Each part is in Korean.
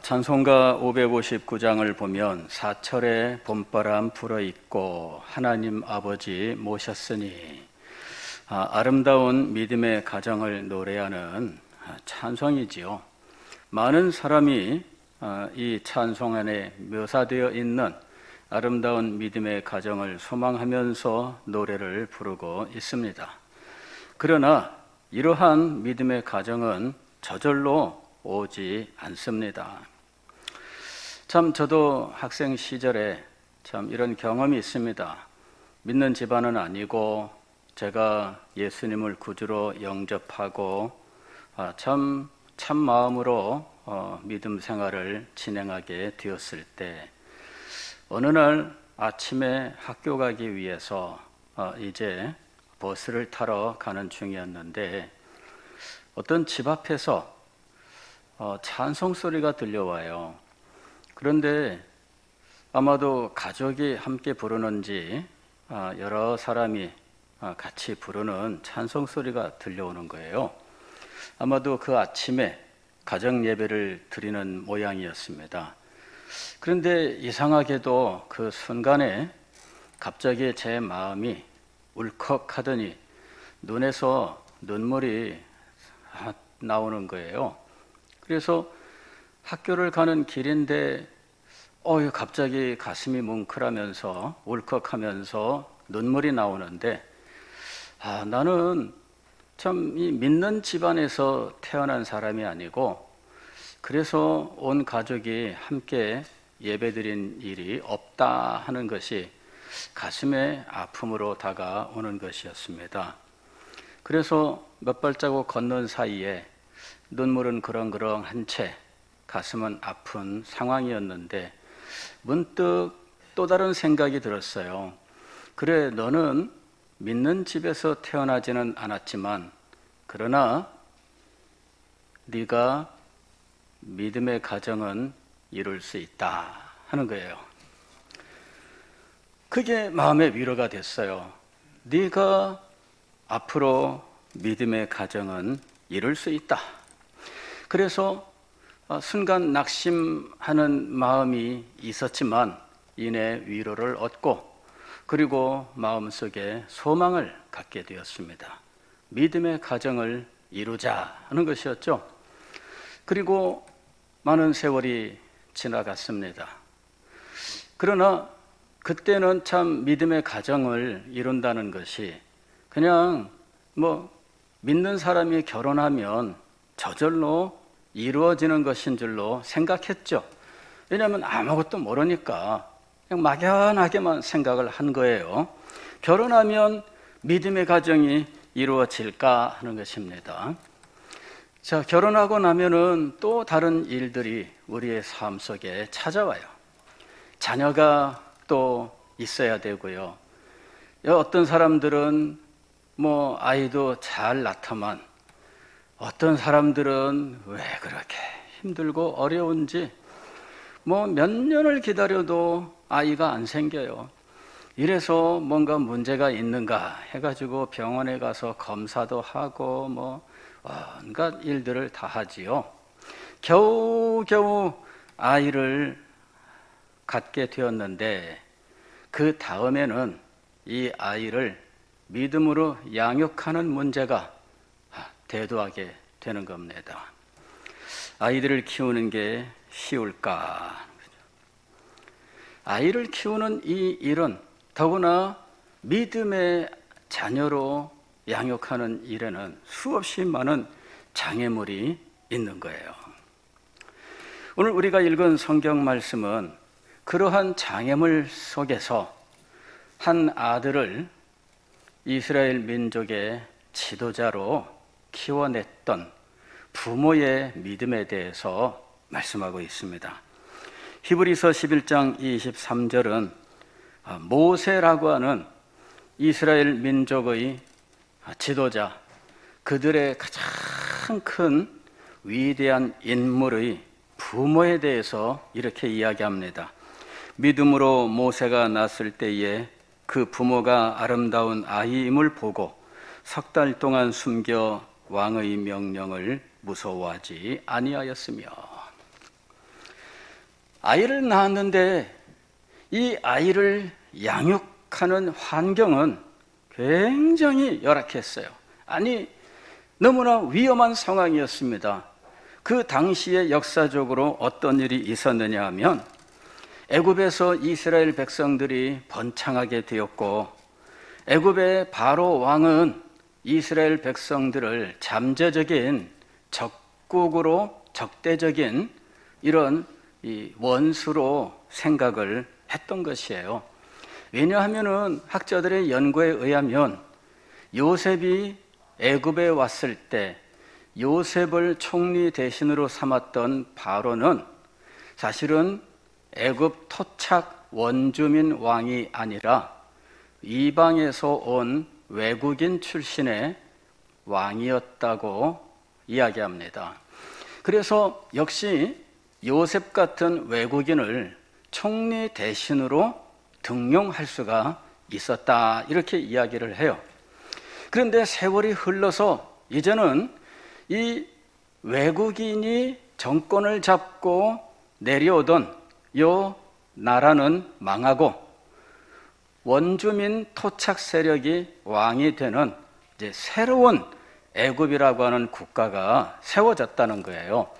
찬송가 559장을 보면 사철에 봄바람 불어있고 하나님 아버지 모셨으니 아름다운 믿음의 가정을 노래하는 찬송이지요. 많은 사람이 이 찬송 안에 묘사되어 있는 아름다운 믿음의 가정을 소망하면서 노래를 부르고 있습니다. 그러나 이러한 믿음의 가정은 저절로 오지 않습니다. 참 저도 학생 시절에 참 이런 경험이 있습니다. 믿는 집안은 아니고 제가 예수님을 구주로 영접하고 참 마음으로 믿음 생활을 진행하게 되었을 때 어느 날 아침에 학교 가기 위해서 이제 버스를 타러 가는 중이었는데 어떤 집 앞에서 찬송 소리가 들려와요. 그런데 아마도 가족이 함께 부르는지 여러 사람이 같이 부르는 찬송 소리가 들려오는 거예요. 아마도 그 아침에 가정 예배를 드리는 모양이었습니다. 그런데 이상하게도 그 순간에 갑자기 제 마음이 울컥하더니 눈에서 눈물이 나오는 거예요. 그래서 학교를 가는 길인데 갑자기 가슴이 뭉클하면서 울컥하면서 눈물이 나오는데 나는 참 이 믿는 집안에서 태어난 사람이 아니고 그래서 온 가족이 함께 예배드린 일이 없다 하는 것이 가슴에 아픔으로 다가오는 것이었습니다. 그래서 몇 발자국 걷는 사이에 눈물은 그렁그렁한 채 가슴은 아픈 상황이었는데 문득 또 다른 생각이 들었어요. 그래, 너는 믿는 집에서 태어나지는 않았지만 그러나 네가 믿음의 가정은 이룰 수 있다 하는 거예요. 그게 마음의 위로가 됐어요. 네가 앞으로 믿음의 가정은 이룰 수 있다. 그래서 순간 낙심하는 마음이 있었지만 이내 위로를 얻고 그리고 마음속에 소망을 갖게 되었습니다. 믿음의 가정을 이루자 하는 것이었죠. 그리고 많은 세월이 지나갔습니다. 그러나 그때는 참 믿음의 가정을 이룬다는 것이 그냥 믿는 사람이 결혼하면 저절로 이루어지는 것인 줄로 생각했죠. 왜냐하면 아무것도 모르니까 그냥 막연하게만 생각을 한 거예요. 결혼하면 믿음의 가정이 이루어질까 하는 것입니다. 자, 결혼하고 나면은 또 다른 일들이 우리의 삶 속에 찾아와요. 자녀가 또 있어야 되고요. 어떤 사람들은 아이도 잘 낳다만 어떤 사람들은 왜 그렇게 힘들고 어려운지 몇 년을 기다려도 아이가 안 생겨요. 이래서 뭔가 문제가 있는가 해가지고 병원에 가서 검사도 하고 온갖 일들을 다 하지요. 겨우겨우 아이를 갖게 되었는데 그 다음에는 이 아이를 믿음으로 양육하는 문제가 대두하게 되는 겁니다. 아이들을 키우는 게 쉬울까? 아이를 키우는 이 일은 더구나 믿음의 자녀로 양육하는 일에는 수없이 많은 장애물이 있는 거예요. 오늘 우리가 읽은 성경 말씀은 그러한 장애물 속에서 한 아들을 이스라엘 민족의 지도자로 키워냈던 부모의 믿음에 대해서 말씀하고 있습니다. 히브리서 11장 23절은 모세라고 하는 이스라엘 민족의 지도자, 그들의 가장 큰 위대한 인물의 부모에 대해서 이렇게 이야기합니다. 믿음으로 모세가 낳았을 때에 그 부모가 아름다운 아이임을 보고 석 달 동안 숨겨 왕의 명령을 무서워하지 아니하였으며. 아이를 낳았는데 이 아이를 양육하는 환경은 굉장히 열악했어요. 아니, 너무나 위험한 상황이었습니다. 그 당시에 역사적으로 어떤 일이 있었느냐 하면 애굽에서 이스라엘 백성들이 번창하게 되었고, 애굽의 바로 왕은 이스라엘 백성들을 잠재적인 적국으로, 적대적인 이런 원수로 생각을 했던 것이에요. 왜냐하면은 학자들의 연구에 의하면 요셉이 애굽에 왔을 때 요셉을 총리 대신으로 삼았던 바로는 사실은 애굽 토착 원주민 왕이 아니라 이방에서 온 외국인 출신의 왕이었다고 이야기합니다. 그래서 역시 요셉 같은 외국인을 총리 대신으로 등용할 수가 있었다, 이렇게 이야기를 해요. 그런데 세월이 흘러서 이제는 이 외국인이 정권을 잡고 내려오던 요 나라는 망하고 원주민 토착 세력이 왕이 되는 이제 새로운 애굽이라고 하는 국가가 세워졌다는 거예요.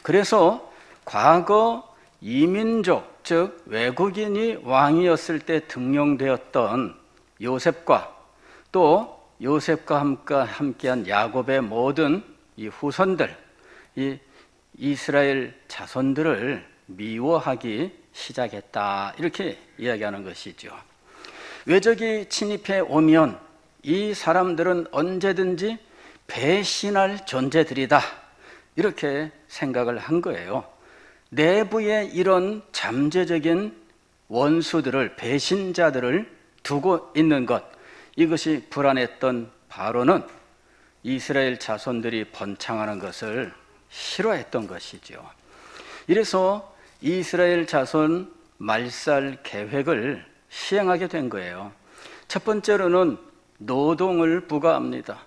그래서 과거 이민족, 즉 외국인이 왕이었을 때 등용되었던 요셉과 또 요셉과 함께한 야곱의 모든 이 후손들, 이 이스라엘 자손들을 미워하기 시작했다, 이렇게 이야기하는 것이죠. 외적이 침입해 오면 이 사람들은 언제든지 배신할 존재들이다, 이렇게 생각을 한 거예요. 내부에 이런 잠재적인 원수들을, 배신자들을 두고 있는 것, 이것이 불안했던 바로는 이스라엘 자손들이 번창하는 것을 싫어했던 것이죠. 이래서 이스라엘 자손 말살 계획을 시행하게 된 거예요. 첫 번째로는 노동을 부과합니다.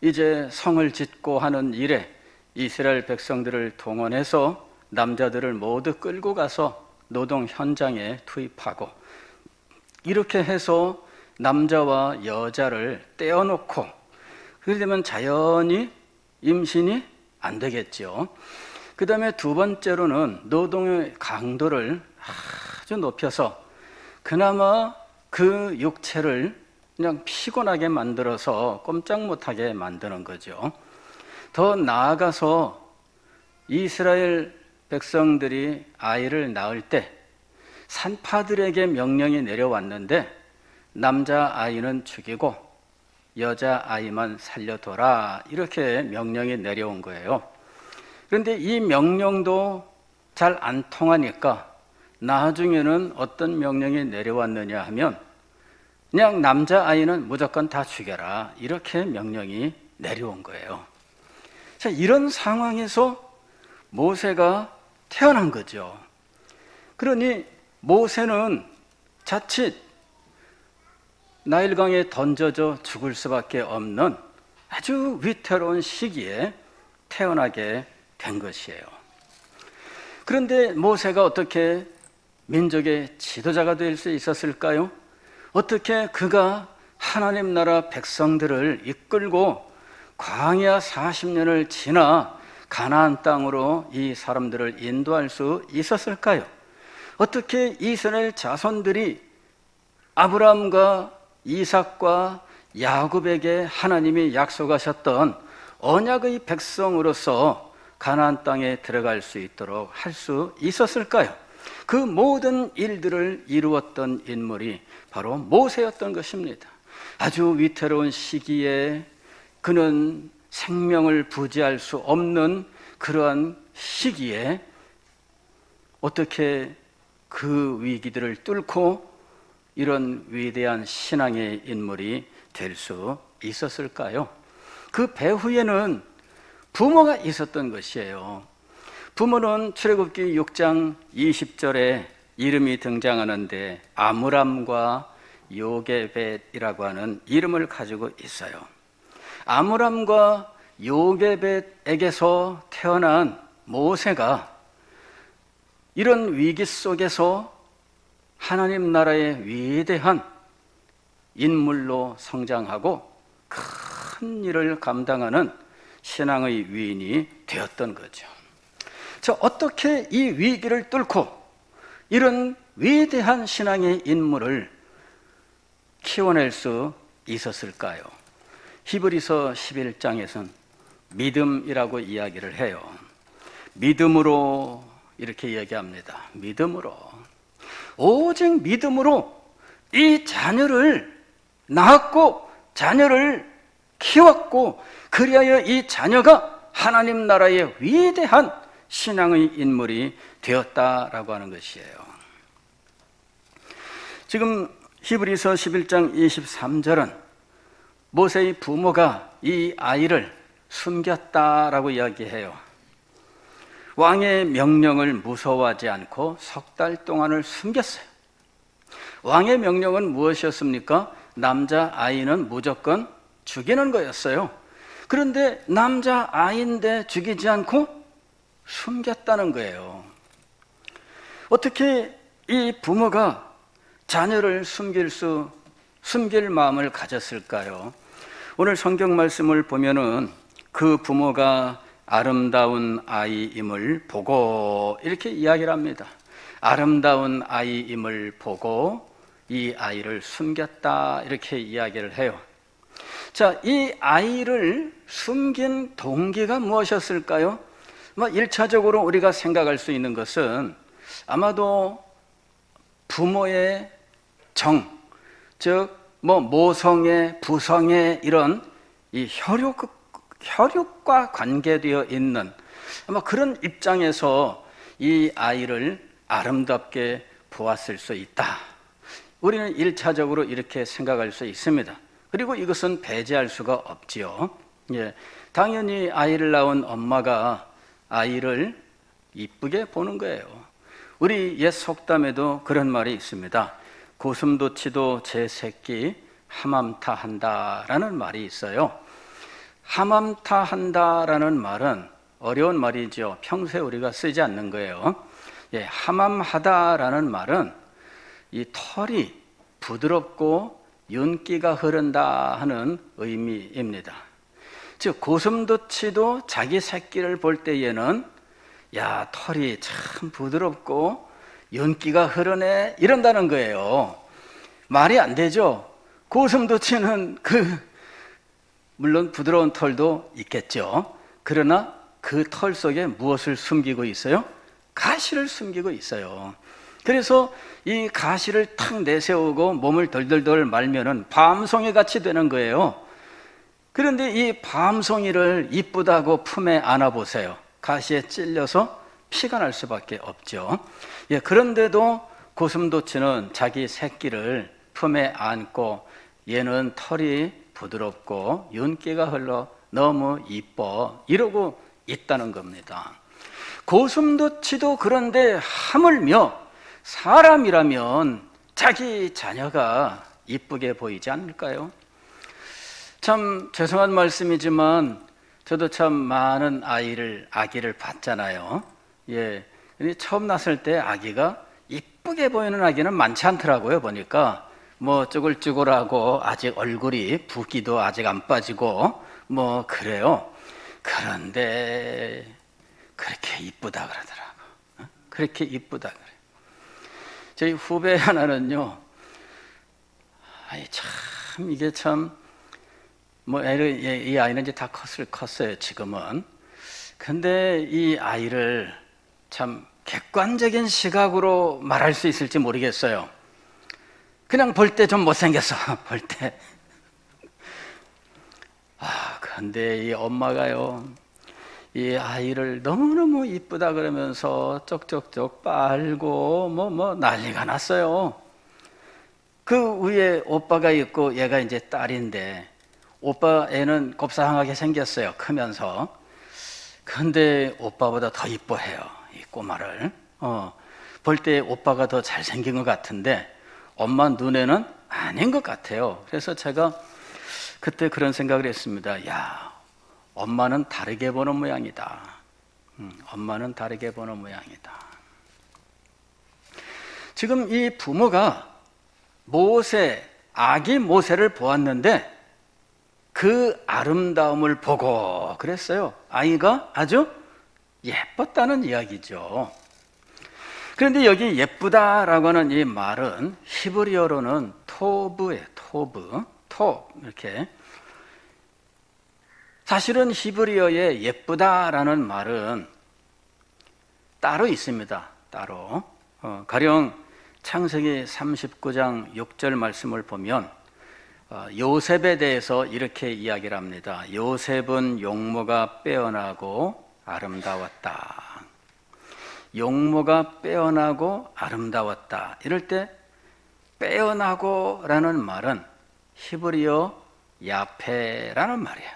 이제 성을 짓고 하는 일에 이스라엘 백성들을 동원해서 남자들을 모두 끌고 가서 노동 현장에 투입하고, 이렇게 해서 남자와 여자를 떼어놓고, 그렇게 되면 자연히 임신이 안 되겠죠. 그 다음에 두 번째로는 노동의 강도를 아주 높여서 그나마 그 육체를 그냥 피곤하게 만들어서 꼼짝 못하게 만드는 거죠. 더 나아가서 이스라엘 백성들이 아이를 낳을 때 산파들에게 명령이 내려왔는데 남자아이는 죽이고 여자아이만 살려둬라, 이렇게 명령이 내려온 거예요. 그런데 이 명령도 잘 안 통하니까 나중에는 어떤 명령이 내려왔느냐 하면 그냥 남자아이는 무조건 다 죽여라, 이렇게 명령이 내려온 거예요. 자, 이런 상황에서 모세가 태어난 거죠. 그러니 모세는 자칫 나일강에 던져져 죽을 수밖에 없는 아주 위태로운 시기에 태어나게 된 것이에요. 그런데 모세가 어떻게 민족의 지도자가 될 수 있었을까요? 어떻게 그가 하나님 나라 백성들을 이끌고 광야 40년을 지나 가나안 땅으로 이 사람들을 인도할 수 있었을까요? 어떻게 이스라엘 자손들이 아브라함과 이삭과 야곱에게 하나님이 약속하셨던 언약의 백성으로서 가나안 땅에 들어갈 수 있도록 할 수 있었을까요? 그 모든 일들을 이루었던 인물이 바로 모세였던 것입니다. 아주 위태로운 시기에 그는 생명을 부지할 수 없는 그러한 시기에 어떻게 그 위기들을 뚫고 이런 위대한 신앙의 인물이 될 수 있었을까요? 그 배후에는 부모가 있었던 것이에요. 부모는 출애굽기 6장 20절에 이름이 등장하는데 아므람과 요게벳이라고 하는 이름을 가지고 있어요. 아므람과 요게벳에게서 태어난 모세가 이런 위기 속에서 하나님 나라의 위대한 인물로 성장하고 큰 일을 감당하는 신앙의 위인이 되었던 거죠. 자, 어떻게 이 위기를 뚫고 이런 위대한 신앙의 인물을 키워낼 수 있었을까요? 히브리서 11장에서는 믿음이라고 이야기를 해요. 믿음으로 이렇게 얘기합니다. 믿음으로, 오직 믿음으로 이 자녀를 낳았고 자녀를 키웠고, 그리하여 이 자녀가 하나님 나라의 위대한 신앙의 인물이 되었다라고 하는 것이에요. 지금 히브리서 11장 23절은 모세의 부모가 이 아이를 숨겼다라고 이야기해요. 왕의 명령을 무서워하지 않고 석 달 동안을 숨겼어요. 왕의 명령은 무엇이었습니까? 남자 아이는 무조건 죽이는 거였어요. 그런데 남자 아이인데 죽이지 않고 숨겼다는 거예요. 어떻게 이 부모가 자녀를 숨길 마음을 가졌을까요? 오늘 성경 말씀을 보면은 그 부모가 아름다운 아이임을 보고 이렇게 이야기를 합니다. 아름다운 아이임을 보고 이 아이를 숨겼다 이렇게 이야기를 해요. 자, 이 아이를 숨긴 동기가 무엇이었을까요? 1차적으로 우리가 생각할 수 있는 것은 아마도 부모의 정, 즉 모성애, 부성애 이런 이 혈육과 관계되어 있는 아마 그런 입장에서 이 아이를 아름답게 보았을 수 있다. 우리는 1차적으로 이렇게 생각할 수 있습니다. 그리고 이것은 배제할 수가 없지요. 당연히 아이를 낳은 엄마가 아이를 이쁘게 보는 거예요. 우리 옛 속담에도 그런 말이 있습니다. 고슴도치도 제 새끼 하맘타한다라는 말이 있어요. 하맘타한다라는 말은 어려운 말이죠. 평소에 우리가 쓰지 않는 거예요. 하맘하다라는 말은 이 털이 부드럽고 윤기가 흐른다 하는 의미입니다. 즉 고슴도치도 자기 새끼를 볼 때에는 야, 털이 참 부드럽고 윤기가 흐르네 이런다는 거예요. 말이 안 되죠. 고슴도치는 물론 부드러운 털도 있겠죠. 그러나 그 털 속에 무엇을 숨기고 있어요? 가시를 숨기고 있어요. 그래서 이 가시를 탁 내세우고 몸을 덜덜덜 말면은 밤송이 같이 되는 거예요. 그런데 이 밤송이를 이쁘다고 품에 안아보세요. 가시에 찔려서 피가 날 수밖에 없죠. 그런데도 고슴도치는 자기 새끼를 품에 안고 얘는 털이 부드럽고 윤기가 흘러 너무 이뻐 이러고 있다는 겁니다. 고슴도치도 그런데 하물며 사람이라면 자기 자녀가 이쁘게 보이지 않을까요? 참 죄송한 말씀이지만 저도 참 많은 아기를 봤잖아요. 처음 났을 때 아기가 이쁘게 보이는 아기는 많지 않더라고요. 보니까 쭈글쭈글하고 아직 얼굴이 붓기도 아직 안 빠지고 그래요. 그런데 그렇게 이쁘다 그러더라고. 그렇게 이쁘다 그래. 저희 후배 하나는요. 참 이게 참 이 아이는 이제 다 컸어요. 지금은. 근데 이 아이를 참 객관적인 시각으로 말할 수 있을지 모르겠어요. 그냥 볼 때 좀 못생겼어. 볼 때. 근데 이 엄마가요, 이 아이를 너무너무 이쁘다 그러면서 쪽쪽쪽 빨고 난리가 났어요. 그 위에 오빠가 있고 얘가 이제 딸인데 오빠 애는 곱상하게 생겼어요. 크면서. 근데 오빠보다 더 이뻐해요. 이 꼬마를. 볼 때 오빠가 더 잘생긴 것 같은데 엄마 눈에는 아닌 것 같아요. 그래서 제가 그때 그런 생각을 했습니다. 야, 엄마는 다르게 보는 모양이다. 엄마는 다르게 보는 모양이다. 지금 이 부모가 아기 모세를 보았는데 그 아름다움을 보고 그랬어요. 아이가 아주 예뻤다는 이야기죠. 그런데 여기 예쁘다라고 하는 이 말은 히브리어로는 토브예요. 톱 이렇게. 사실은 히브리어에 예쁘다라는 말은 따로 있습니다. 따로. 가령 창세기 39장 6절 말씀을 보면 요셉에 대해서 이렇게 이야기를 합니다. 요셉은 용모가 빼어나고 아름다웠다. 용모가 빼어나고 아름다웠다. 이럴 때 빼어나고 라는 말은 히브리어 야페라는 말이에요.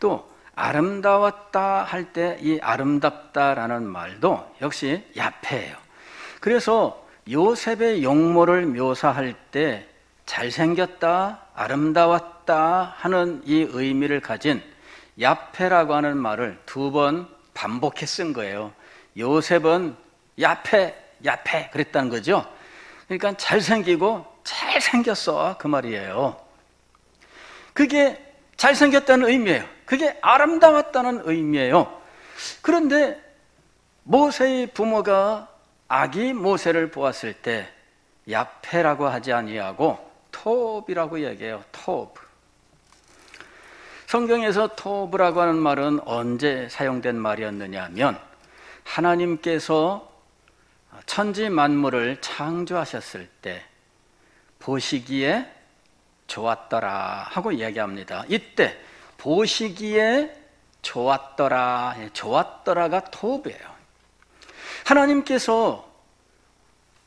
또 아름다웠다 할 때 이 아름답다라는 말도 역시 야페예요. 그래서 요셉의 용모를 묘사할 때 잘생겼다, 아름다웠다 하는 이 의미를 가진 야페라고 하는 말을 2번 반복해 쓴 거예요. 요셉은 야페 그랬다는 거죠. 그러니까 잘생기고 잘생겼어 그 말이에요. 그게 잘생겼다는 의미예요. 그게 아름다웠다는 의미예요. 그런데 모세의 부모가 아기 모세를 보았을 때 야페라고 하지 아니하고 톱이라고 얘기해요. 톱. 성경에서 톱이라고 하는 말은 언제 사용된 말이었느냐 하면 하나님께서 천지 만물을 창조하셨을 때 보시기에 좋았더라 하고 이야기합니다. 이때 보시기에 좋았더라, 좋았더라가 톱이에요. 하나님께서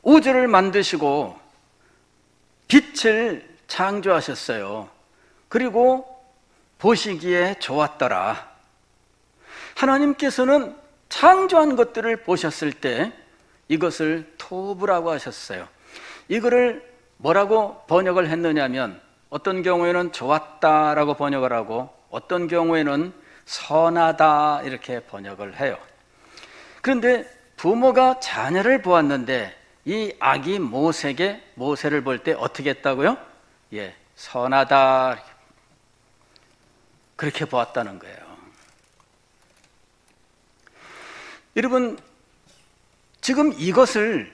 우주를 만드시고 빛을 창조하셨어요. 그리고 보시기에 좋았더라. 하나님께서는 창조한 것들을 보셨을 때 이것을 토브라고 하셨어요. 이거를 뭐라고 번역을 했느냐면 어떤 경우에는 좋았다라고 번역을 하고 어떤 경우에는 선하다 이렇게 번역을 해요. 그런데 부모가 자녀를 보았는데 이 아기 모세를 볼 때 어떻게 했다고요? 선하다 그렇게 보았다는 거예요. 여러분, 지금 이것을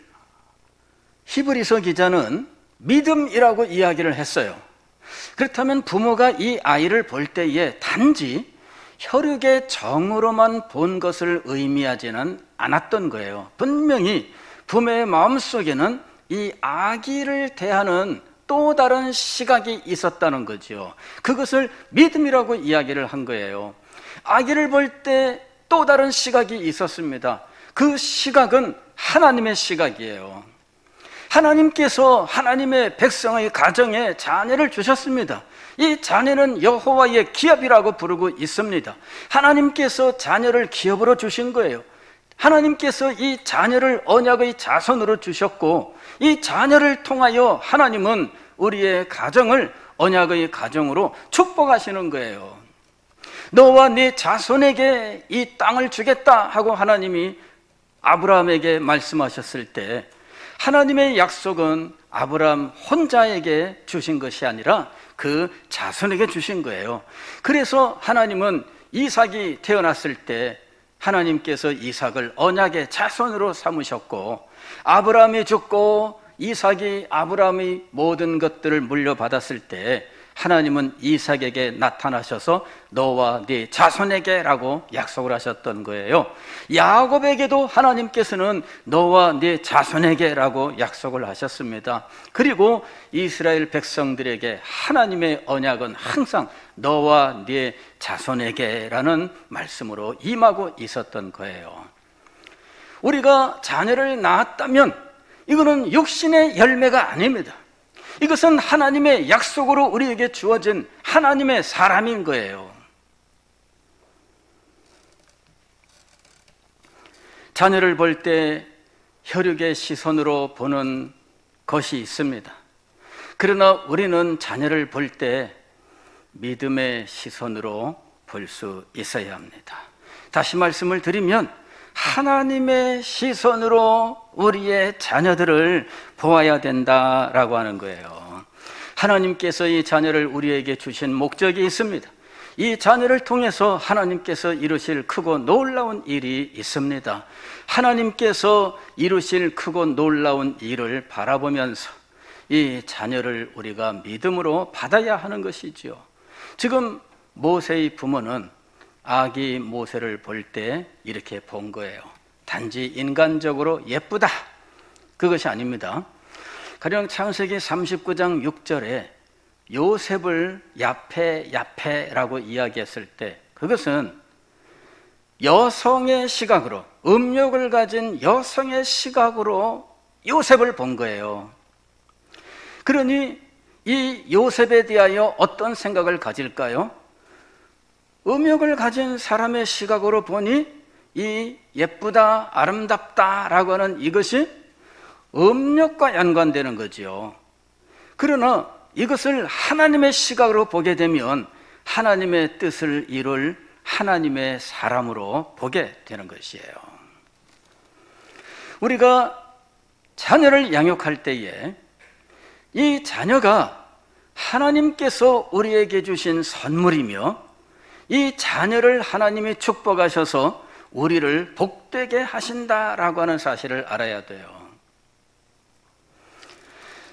히브리서 기자는 믿음이라고 이야기를 했어요. 그렇다면 부모가 이 아이를 볼 때에 단지 혈육의 정으로만 본 것을 의미하지는 않았던 거예요. 분명히 부모의 마음속에는 이 아기를 대하는 또 다른 시각이 있었다는 거죠. 그것을 믿음이라고 이야기를 한 거예요. 아기를 볼 때 또 다른 시각이 있었습니다. 그 시각은 하나님의 시각이에요. 하나님께서 하나님의 백성의 가정에 자녀를 주셨습니다. 이 자녀는 여호와의 기업이라고 부르고 있습니다. 하나님께서 자녀를 기업으로 주신 거예요. 하나님께서 이 자녀를 언약의 자손으로 주셨고 이 자녀를 통하여 하나님은 우리의 가정을 언약의 가정으로 축복하시는 거예요. 너와 네 자손에게 이 땅을 주겠다 하고 하나님이 아브라함에게 말씀하셨을 때 하나님의 약속은 아브라함 혼자에게 주신 것이 아니라 그 자손에게 주신 거예요. 그래서 하나님은 이삭이 태어났을 때 하나님께서 이삭을 언약의 자손으로 삼으셨고 아브라함이 죽고 이삭이 아브라함의 모든 것들을 물려받았을 때 하나님은 이삭에게 나타나셔서 너와 네 자손에게라고 약속을 하셨던 거예요. 야곱에게도 하나님께서는 너와 네 자손에게라고 약속을 하셨습니다. 그리고 이스라엘 백성들에게 하나님의 언약은 항상 너와 네 자손에게라는 말씀으로 임하고 있었던 거예요. 우리가 자녀를 낳았다면 이거는 육신의 열매가 아닙니다. 이것은 하나님의 약속으로 우리에게 주어진 하나님의 사람인 거예요. 자녀를 볼 때 혈육의 시선으로 보는 것이 있습니다. 그러나 우리는 자녀를 볼 때 믿음의 시선으로 볼 수 있어야 합니다. 다시 말씀을 드리면 하나님의 시선으로 우리의 자녀들을 보아야 된다라고 하는 거예요. 하나님께서 이 자녀를 우리에게 주신 목적이 있습니다. 이 자녀를 통해서 하나님께서 이루실 크고 놀라운 일이 있습니다. 하나님께서 이루실 크고 놀라운 일을 바라보면서 이 자녀를 우리가 믿음으로 받아야 하는 것이지요. 지금 모세의 부모는 아기 모세를 볼 때 이렇게 본 거예요. 단지 인간적으로 예쁘다, 그것이 아닙니다. 가령 창세기 39장 6절에 요셉을 야페라고 이야기했을 때 그것은 여성의 시각으로, 음욕을 가진 여성의 시각으로 요셉을 본 거예요. 그러니 이 요셉에 대하여 어떤 생각을 가질까요? 음욕을 가진 사람의 시각으로 보니 이 예쁘다, 아름답다라고 하는 이것이 음욕과 연관되는 거지요. 그러나 이것을 하나님의 시각으로 보게 되면 하나님의 뜻을 이룰 하나님의 사람으로 보게 되는 것이에요. 우리가 자녀를 양육할 때에 이 자녀가 하나님께서 우리에게 주신 선물이며 이 자녀를 하나님이 축복하셔서 우리를 복되게 하신다라고 하는 사실을 알아야 돼요.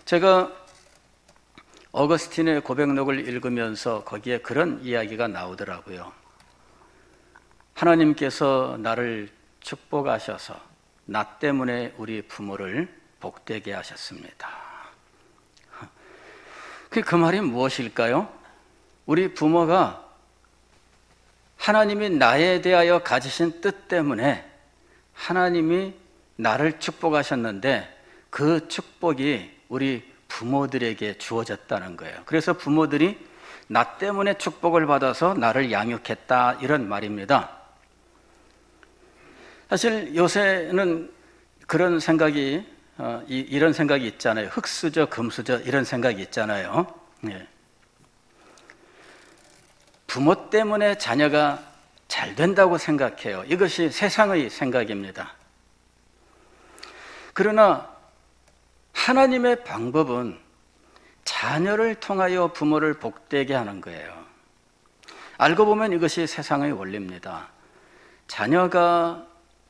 제가 어거스틴의 고백록을 읽으면서 거기에 그런 이야기가 나오더라고요. 하나님께서 나를 축복하셔서 나 때문에 우리 부모를 복되게 하셨습니다. 그 말이 무엇일까요? 우리 부모가 하나님이 나에 대하여 가지신 뜻 때문에 하나님이 나를 축복하셨는데 그 축복이 우리 부모들에게 주어졌다는 거예요. 그래서 부모들이 나 때문에 축복을 받아서 나를 양육했다, 이런 말입니다. 사실 요새는 그런 생각이 이런 생각이 있잖아요. 흙수저, 금수저, 이런 생각이 있잖아요. 예. 부모 때문에 자녀가 잘 된다고 생각해요. 이것이 세상의 생각입니다. 그러나 하나님의 방법은 자녀를 통하여 부모를 복되게 하는 거예요. 알고 보면 이것이 세상의 원리입니다. 자녀가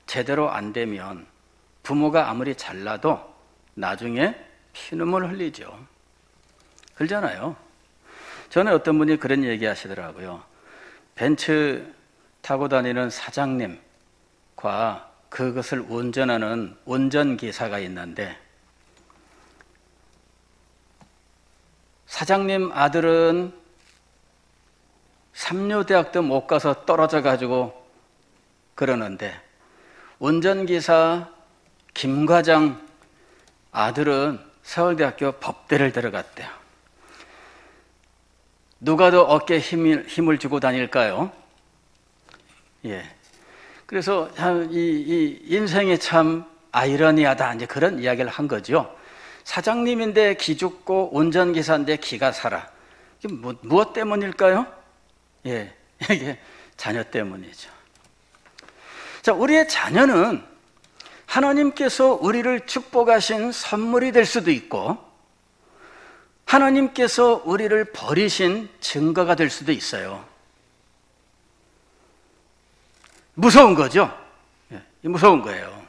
제대로 안 되면 부모가 아무리 잘나도 나중에 피눈물 흘리죠. 그러잖아요. 전에 어떤 분이 그런 얘기 하시더라고요. 벤츠 타고 다니는 사장님과 그것을 운전하는 운전기사가 있는데 사장님 아들은 삼류대학도 못 가서 떨어져 가지고 그러는데 운전기사 김 과장 아들은 서울대학교 법대를 들어갔대요. 누가 더 어깨에 힘을 주고 다닐까요? 예. 그래서 이 인생이 참 아이러니하다, 이제 그런 이야기를 한 거죠. 사장님인데 기 죽고 운전기사인데 기가 살아. 이게 무엇 때문일까요? 예, 이게 자녀 때문이죠. 자, 우리의 자녀는 하나님께서 우리를 축복하신 선물이 될 수도 있고 하나님께서 우리를 버리신 증거가 될 수도 있어요. 무서운 거죠? 예, 무서운 거예요.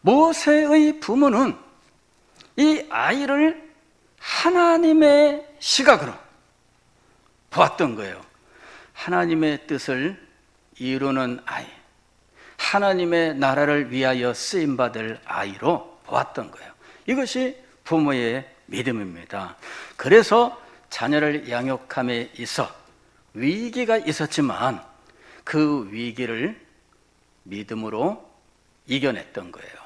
모세의 부모는 이 아이를 하나님의 시각으로 보았던 거예요. 하나님의 뜻을 이루는 아이, 하나님의 나라를 위하여 쓰임받을 아이로 보았던 거예요. 이것이 부모의 믿음입니다. 그래서 자녀를 양육함에 있어 위기가 있었지만 그 위기를 믿음으로 이겨냈던 거예요.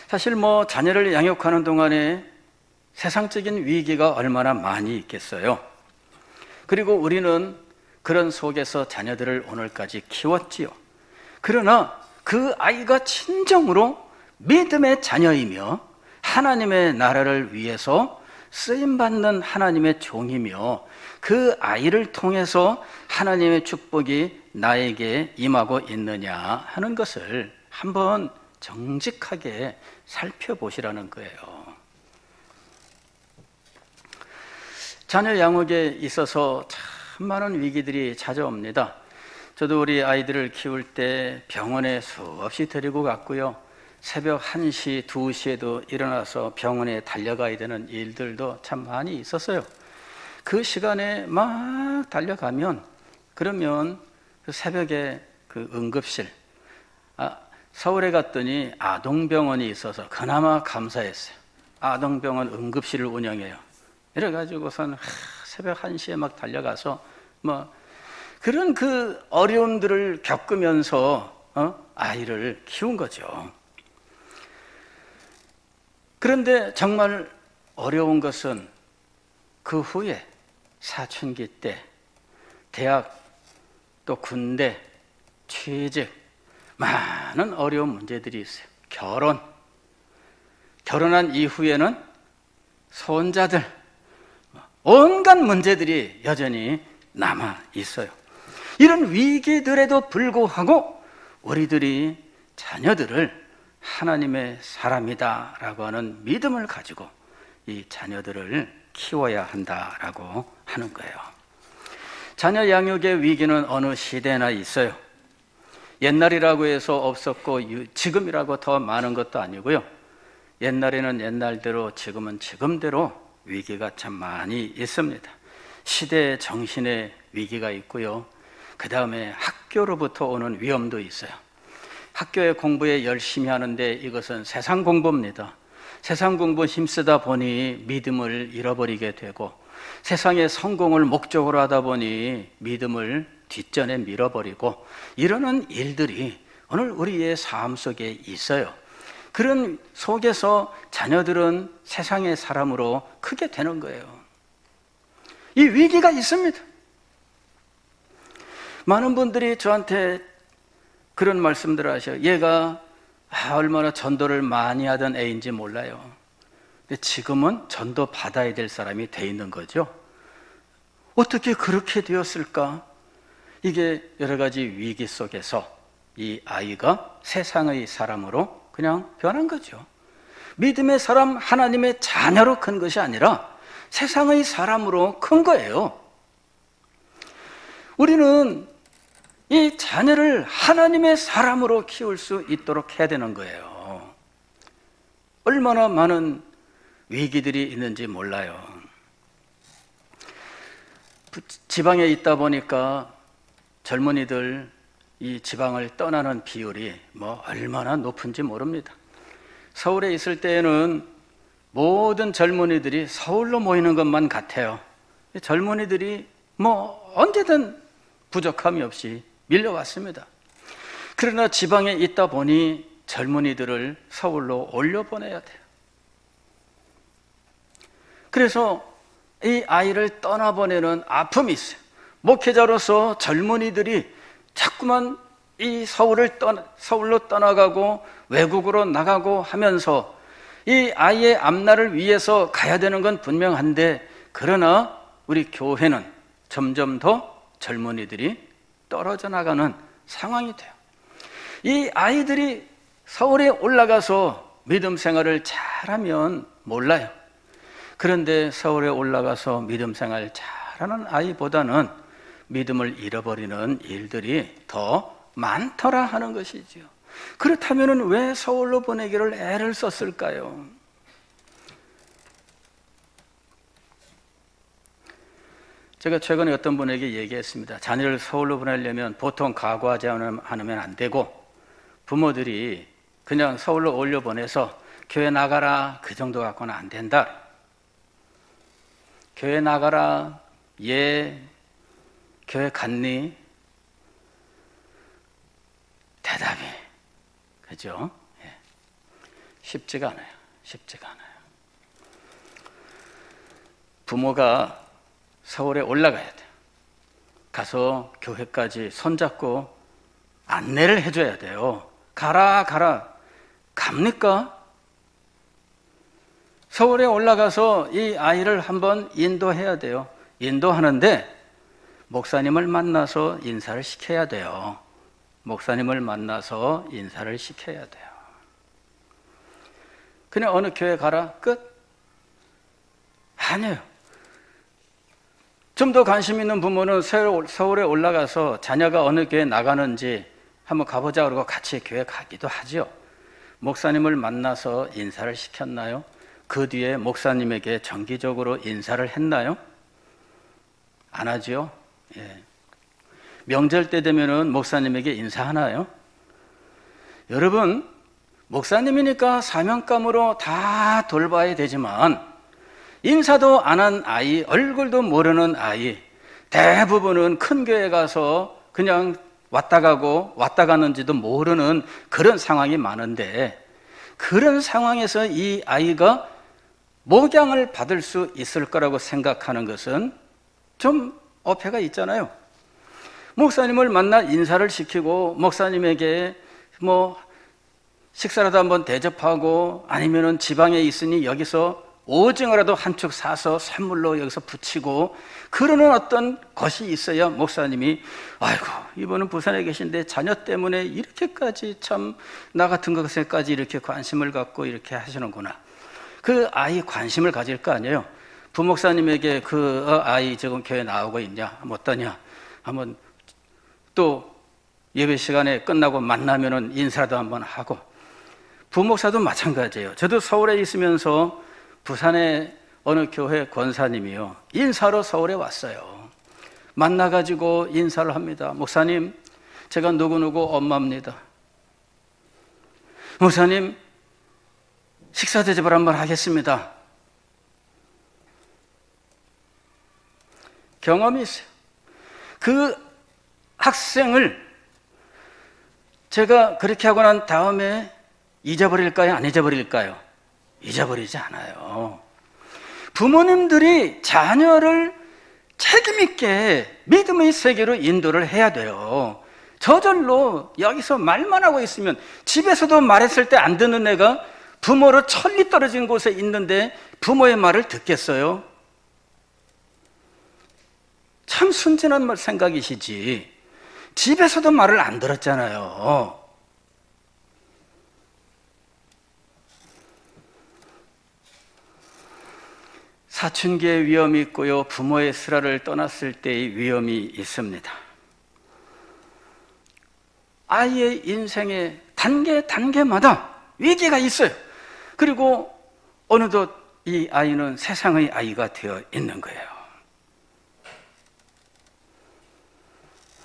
사실 자녀를 양육하는 동안에 세상적인 위기가 얼마나 많이 있겠어요. 그리고 우리는 그런 속에서 자녀들을 오늘까지 키웠지요. 그러나 그 아이가 진정으로 믿음의 자녀이며 하나님의 나라를 위해서 쓰임받는 하나님의 종이며 그 아이를 통해서 하나님의 축복이 나에게 임하고 있느냐 하는 것을 한번 정직하게 살펴보시라는 거예요. 자녀 양육에 있어서 참 많은 위기들이 찾아옵니다. 저도 우리 아이들을 키울 때 병원에 수없이 데리고 갔고요. 새벽 1시, 2시에도 일어나서 병원에 달려가야 되는 일들도 참 많이 있었어요. 그 시간에 막 달려가면 그러면 그 새벽에 그 응급실, 서울에 갔더니 아동병원이 있어서 그나마 감사했어요. 아동병원 응급실을 운영해요. 이래가지고선 새벽 1시에 막 달려가서 그런 그 어려움들을 겪으면서 아이를 키운 거죠. 그런데 정말 어려운 것은 그 후에 사춘기 때 대학 또 군대, 취직 많은 어려운 문제들이 있어요. 결혼한 이후에는 손자들 온갖 문제들이 여전히 남아 있어요. 이런 위기들에도 불구하고 우리들이 자녀들을 하나님의 사람이다 라고 하는 믿음을 가지고 이 자녀들을 키워야 한다라고 하는 거예요. 자녀 양육의 위기는 어느 시대나 있어요. 옛날이라고 해서 없었고 지금이라고 더 많은 것도 아니고요. 옛날에는 옛날대로 지금은 지금대로 위기가 참 많이 있습니다. 시대 정신의 위기가 있고요. 그 다음에 학교로부터 오는 위험도 있어요. 학교의 공부에 열심히 하는데 이것은 세상 공부입니다. 세상 공부 힘쓰다 보니 믿음을 잃어버리게 되고 세상의 성공을 목적으로 하다 보니 믿음을 뒷전에 밀어버리고 이러는 일들이 오늘 우리의 삶 속에 있어요. 그런 속에서 자녀들은 세상의 사람으로 크게 되는 거예요. 이 위기가 있습니다. 많은 분들이 저한테 그런 말씀들을 하셔요. 얘가 얼마나 전도를 많이 하던 애인지 몰라요. 근데 지금은 전도 받아야 될 사람이 돼 있는 거죠. 어떻게 그렇게 되었을까? 이게 여러 가지 위기 속에서 이 아이가 세상의 사람으로 그냥 변한 거죠. 믿음의 사람, 하나님의 자녀로 큰 것이 아니라 세상의 사람으로 큰 거예요. 우리는 이 자녀를 하나님의 사람으로 키울 수 있도록 해야 되는 거예요. 얼마나 많은 위기들이 있는지 몰라요. 지방에 있다 보니까 젊은이들 이 지방을 떠나는 비율이 얼마나 높은지 모릅니다. 서울에 있을 때에는 모든 젊은이들이 서울로 모이는 것만 같아요. 젊은이들이 언제든 부족함이 없이 밀려왔습니다. 그러나 지방에 있다 보니 젊은이들을 서울로 올려보내야 돼요. 그래서 이 아이를 떠나보내는 아픔이 있어요. 목회자로서 젊은이들이 자꾸만 이 서울로 떠나가고 외국으로 나가고 하면서 이 아이의 앞날을 위해서 가야 되는 건 분명한데 그러나 우리 교회는 점점 더 젊은이들이 떨어져 나가는 상황이 돼요. 이 아이들이 서울에 올라가서 믿음 생활을 잘하면 몰라요. 그런데 서울에 올라가서 믿음 생활 잘하는 아이보다는 믿음을 잃어버리는 일들이 더 많더라 하는 것이죠. 그렇다면 왜 서울로 보내기를 애를 썼을까요? 제가 최근에 어떤 분에게 얘기했습니다. 자녀를 서울로 보내려면 보통 각오하지 않으면 안 되고 부모들이 그냥 서울로 올려보내서 교회 나가라 그 정도 갖고는 안 된다. 교회 나가라, 교회 갔니? 대답이 그죠? 쉽지가 않아요. 쉽지가 않아요. 부모가 서울에 올라가야 돼요. 가서 교회까지 손잡고 안내를 해줘야 돼요. 가라 갑니까? 서울에 올라가서 이 아이를 한번 인도해야 돼요. 인도하는데 목사님을 만나서 인사를 시켜야 돼요. 목사님을 만나서 인사를 시켜야 돼요. 그냥 어느 교회 가라 끝? 아니에요. 좀 더 관심 있는 부모는 서울에 올라가서 자녀가 어느 교회 나가는지 한번 가보자 그러고 같이 교회 가기도 하죠. 목사님을 만나서 인사를 시켰나요? 그 뒤에 목사님에게 정기적으로 인사를 했나요? 안 하죠. 예. 명절 때 되면은 목사님에게 인사하나요? 여러분, 목사님이니까 사명감으로 다 돌봐야 되지만 인사도 안 한 아이, 얼굴도 모르는 아이, 대부분은 큰 교회 가서 그냥 왔다 가고 왔다 가는지도 모르는 그런 상황이 많은데, 그런 상황에서 이 아이가 목양을 받을 수 있을 거라고 생각하는 것은 좀 어폐가 있잖아요. 목사님을 만나 인사를 시키고 목사님에게 뭐 식사라도 한번 대접하고, 아니면은 지방에 있으니 여기서 오징어라도 한 축 사서 선물로 여기서 붙이고, 그러는 어떤 것이 있어야 목사님이 아이고 이분은 부산에 계신데 자녀 때문에 이렇게까지 참 나 같은 것에까지 이렇게 관심을 갖고 이렇게 하시는구나, 그 아이 관심을 가질 거 아니에요. 부목사님에게 그 아이 지금 교회 나오고 있냐, 어떠냐, 한번 또 예배 시간에 끝나고 만나면은 인사도 한번 하고. 부목사도 마찬가지예요. 저도 서울에 있으면서 부산의 어느 교회 권사님이요, 인사로 서울에 왔어요. 만나가지고 인사를 합니다. 목사님, 제가 누구누구 엄마입니다. 목사님, 식사 대접을 한번 하겠습니다. 경험이 있어요. 그 학생을 제가 그렇게 하고 난 다음에 잊어버릴까요? 안 잊어버릴까요? 잊어버리지 않아요. 부모님들이 자녀를 책임있게 믿음의 세계로 인도를 해야 돼요. 저절로 여기서 말만 하고 있으면, 집에서도 말했을 때 안 듣는 애가 부모로 천리 떨어진 곳에 있는데 부모의 말을 듣겠어요? 참 순진한 생각이시지. 집에서도 말을 안 들었잖아요. 사춘기의 위험이 있고요, 부모의 슬하를 떠났을 때의 위험이 있습니다. 아이의 인생의 단계마다 위기가 있어요. 그리고 어느덧 이 아이는 세상의 아이가 되어 있는 거예요.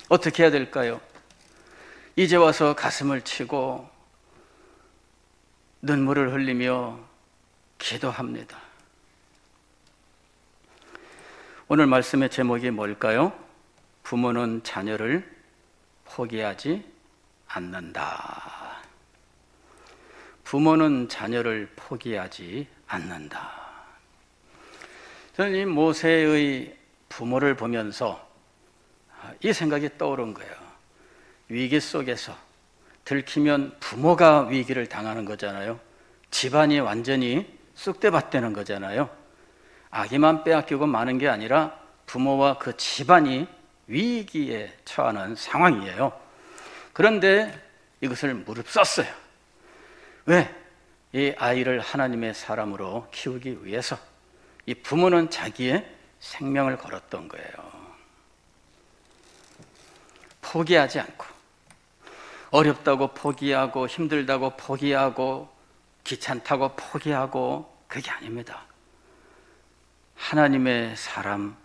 어떻게 해야 될까요? 이제 와서 가슴을 치고 눈물을 흘리며 기도합니다. 오늘 말씀의 제목이 뭘까요? 부모는 자녀를 포기하지 않는다. 부모는 자녀를 포기하지 않는다. 저는 이 모세의 부모를 보면서 이 생각이 떠오른 거예요. 위기 속에서 들키면 부모가 위기를 당하는 거잖아요. 집안이 완전히 쑥대밭되는 거잖아요. 아기만 빼앗기고 마는 게 아니라 부모와 그 집안이 위기에 처하는 상황이에요. 그런데 이것을 무릅썼어요. 왜? 이 아이를 하나님의 사람으로 키우기 위해서. 이 부모는 자기의 생명을 걸었던 거예요. 포기하지 않고, 어렵다고 포기하고, 힘들다고 포기하고, 귀찮다고 포기하고, 그게 아닙니다. 하나님의 사람,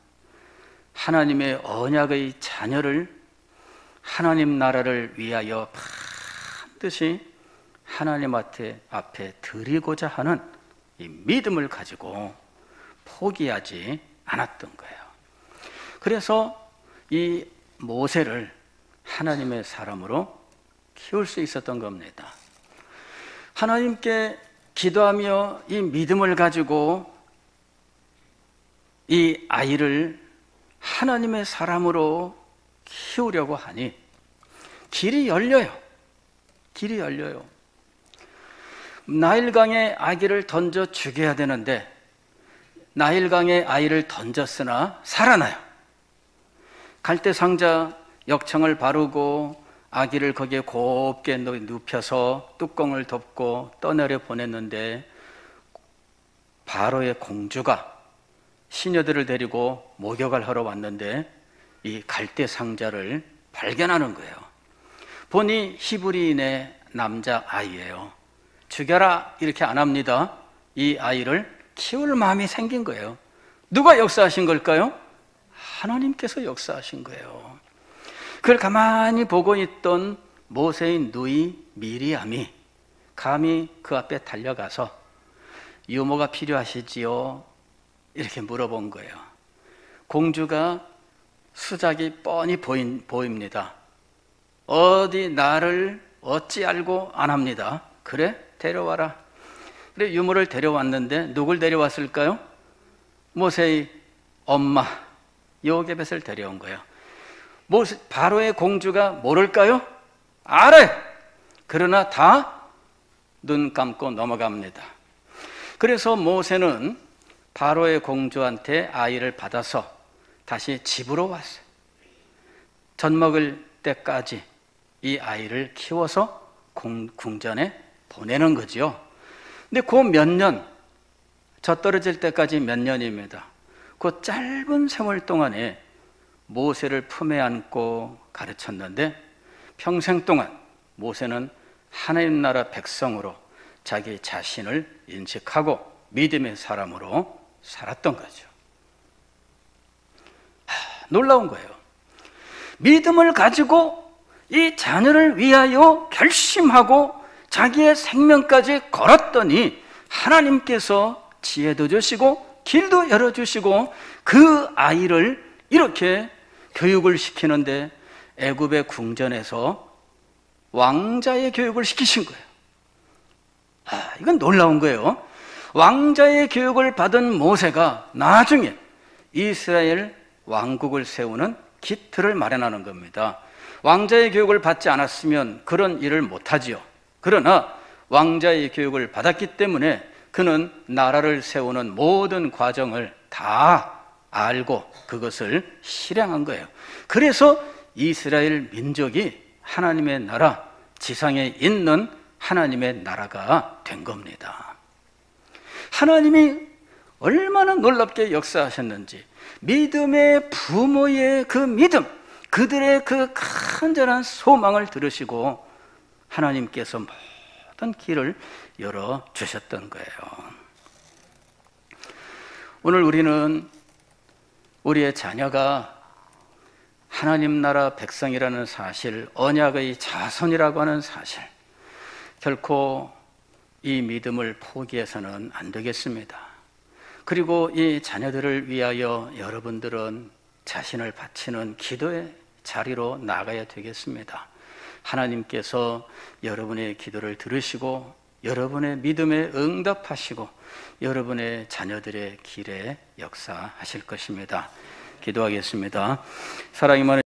하나님의 언약의 자녀를 하나님 나라를 위하여 반드시 하나님 앞에 드리고자 하는 이 믿음을 가지고 포기하지 않았던 거예요. 그래서 이 모세를 하나님의 사람으로 키울 수 있었던 겁니다. 하나님께 기도하며 이 믿음을 가지고 이 아이를 하나님의 사람으로 키우려고 하니 길이 열려요. 길이 열려요. 나일강에 아기를 던져 죽여야 되는데 나일강에 아이를 던졌으나 살아나요. 갈대상자 역청을 바르고 아기를 거기에 곱게 눕혀서 뚜껑을 덮고 떠내려 보냈는데 바로의 공주가 시녀들을 데리고 목욕을 하러 왔는데 이 갈대 상자를 발견하는 거예요. 보니 히브리인의 남자 아이예요. 죽여라 이렇게 안 합니다. 이 아이를 키울 마음이 생긴 거예요. 누가 역사하신 걸까요? 하나님께서 역사하신 거예요. 그걸 가만히 보고 있던 모세의 누이 미리암이 감히 그 앞에 달려가서 유모가 필요하시지요? 이렇게 물어본 거예요. 공주가 수작이 뻔히 보입니다. 어디 나를 어찌 알고 안 합니다. 그래? 데려와라. 그래 유모를 데려왔는데 누굴 데려왔을까요? 모세의 엄마 요게벳을 데려온 거예요. 바로의 공주가 모를까요? 알아요. 그러나 다 눈 감고 넘어갑니다. 그래서 모세는 바로의 공주한테 아이를 받아서 다시 집으로 왔어요. 젖 먹을 때까지 이 아이를 키워서 궁전에 보내는 거죠. 근데 그 몇 년, 젖 떨어질 때까지 몇 년입니다. 그 짧은 세월 동안에 모세를 품에 안고 가르쳤는데 평생 동안 모세는 하나님 나라 백성으로 자기 자신을 인식하고 믿음의 사람으로 살았던 거죠. 놀라운 거예요. 믿음을 가지고 이 자녀를 위하여 결심하고 자기의 생명까지 걸었더니 하나님께서 지혜도 주시고 길도 열어주시고 그 아이를 이렇게 교육을 시키는데 애굽의 궁전에서 왕자의 교육을 시키신 거예요. 이건 놀라운 거예요. 왕자의 교육을 받은 모세가 나중에 이스라엘 왕국을 세우는 기틀을 마련하는 겁니다. 왕자의 교육을 받지 않았으면 그런 일을 못하지요. 그러나 왕자의 교육을 받았기 때문에 그는 나라를 세우는 모든 과정을 다 알고 그것을 실행한 거예요. 그래서 이스라엘 민족이 하나님의 나라, 지상에 있는 하나님의 나라가 된 겁니다. 하나님이 얼마나 놀랍게 역사하셨는지, 믿음의 부모의 그 믿음, 그들의 그 간절한 소망을 들으시고 하나님께서 모든 길을 열어주셨던 거예요. 오늘 우리는 우리의 자녀가 하나님 나라 백성이라는 사실, 언약의 자손이라고 하는 사실, 결코 이 믿음을 포기해서는 안 되겠습니다. 그리고 이 자녀들을 위하여 여러분들은 자신을 바치는 기도의 자리로 나가야 되겠습니다. 하나님께서 여러분의 기도를 들으시고 여러분의 믿음에 응답하시고 여러분의 자녀들의 길에 역사하실 것입니다. 기도하겠습니다. 사랑이 많으신